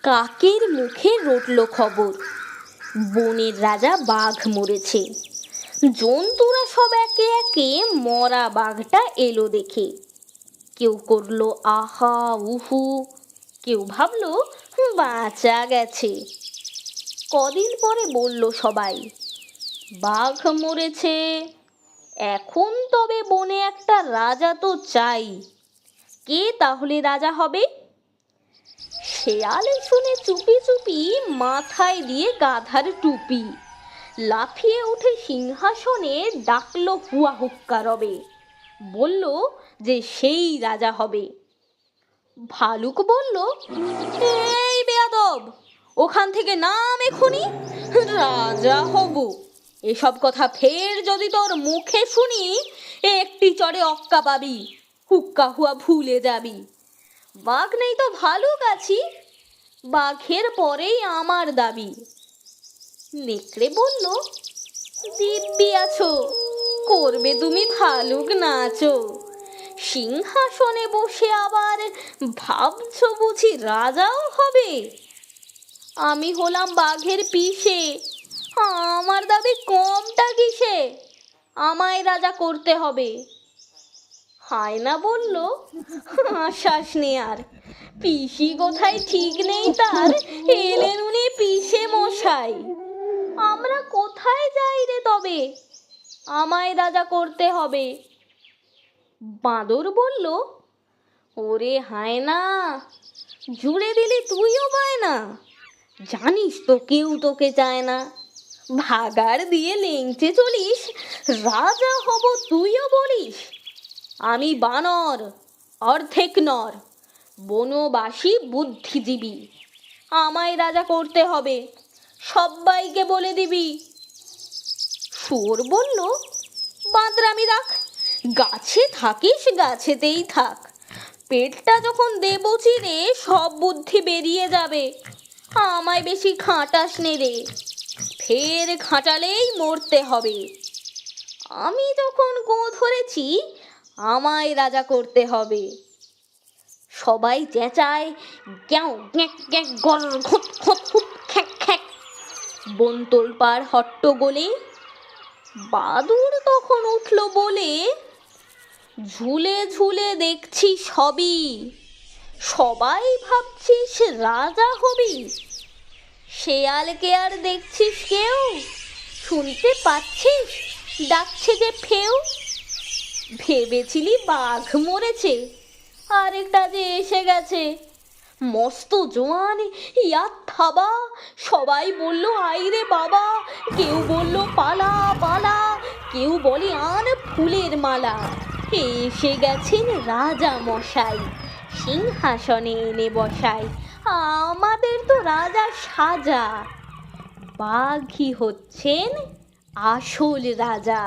কাকের মুখে রটল খবর, বনের রাজা বাঘ মরেছে। জন্তুরা সব একে একে মরা বাঘটা এলো দেখে। কেউ করলো আহা উহু, কেউ ভাবলো বাঁচা গেছে। কদিন পরে বলল সবাই, বাঘ মরেছে, এখন তবে বনে একটা রাজা তো চাই। কে তাহলে রাজা হবে? শেয়ালে শুনে চুপি চুপি মাথায় দিয়ে গাধার টুপি, লাফিয়ে উঠে সিংহাসনে ডাকলো হুয়া হুক্কা রবে, বলল যে সেই রাজা হবে। ভালুক বলল, এই বেয়াদব, ওখান থেকে নাম এখুনি, রাজা হব। এসব কথা ফের যদি তোর মুখে শুনি, একটি চড়ে অক্কা পাবি, হুক্কা হুয়া ভুলে যাবি। বাঘ নেই তো ভালুক আছি, বাঘের পরেই আমার দাবি। নেকড়ে বলল, দিব্যি আছো, করবে তুমি ভালুক নাচো। সিংহাসনে বসে আবার ভাবছো বুঝি রাজাও হবে? আমি হলাম বাঘের পিসে, আমার দাবি কমটা কিসে? আমায় রাজা করতে হবে। হায়না বলল, আশ্বাস নে আর, পিসি কোথায় ঠিক নেই তার, এলেন উনি পিসে মশাই। আমরা কোথায় যাই রে তবে, আমায় রাজা করতে হবে। বাঁদর বলল, ওরে হায়না, জুড়ে দিলি তুইও বায়না, জানিস তো কেউ তোকে চায় না। ভাগার দিয়ে লেংচে চলিস, রাজা হব তুইও বলিস। আমি বানর, অর্ধেক নর, বনবাসী বুদ্ধিজীবী, আমায় রাজা করতে হবে, সবাইকে বলে দিবি। শুয়োর বলল, বাঁদরামি রাখ, গাছে থাকিস গাছেতেই থাক, পেটটা যখন দেবো চিরে সব বুদ্ধি বেরিয়ে যাবে। আমায় বেশি খাটাস নে রে, ফের খাটালেই মরতে হবে। আমি যখন গো ধরেছি, আমায় রাজা করতে হবে। সবাই চেঁচায়, গ্যাও গ্যাঁক গ্যাঁক গর ঘুত ঘুত হুত খ্যাক খ্যাক, বন তোলপাড় হট্টগোলে। বাদুড় তখন উঠল বলে, ঝুলে ঝুলে দেখছি সবই, সবাই ভাবছিস রাজা হবি। শেয়ালকে আর দেখছিস কেউ, শুনতে পাচ্ছিস ডাকছে যে ফেউ। ভেবেছিলি বাঘ মরেছে, আরেকটা যে এসে গেছে, মস্ত জোয়ান, ইয়া থাবা। সবাই বলল আইরে বাবা, কেউ বলল পালা পালা, কেউ বলে আন ফুলের মালা। এসে গেছেন রাজা মশাই, সিংহাসনে এনে বসাই। আমাদের তো রাজা সাজা, বাঘই হচ্ছেন আসল রাজা।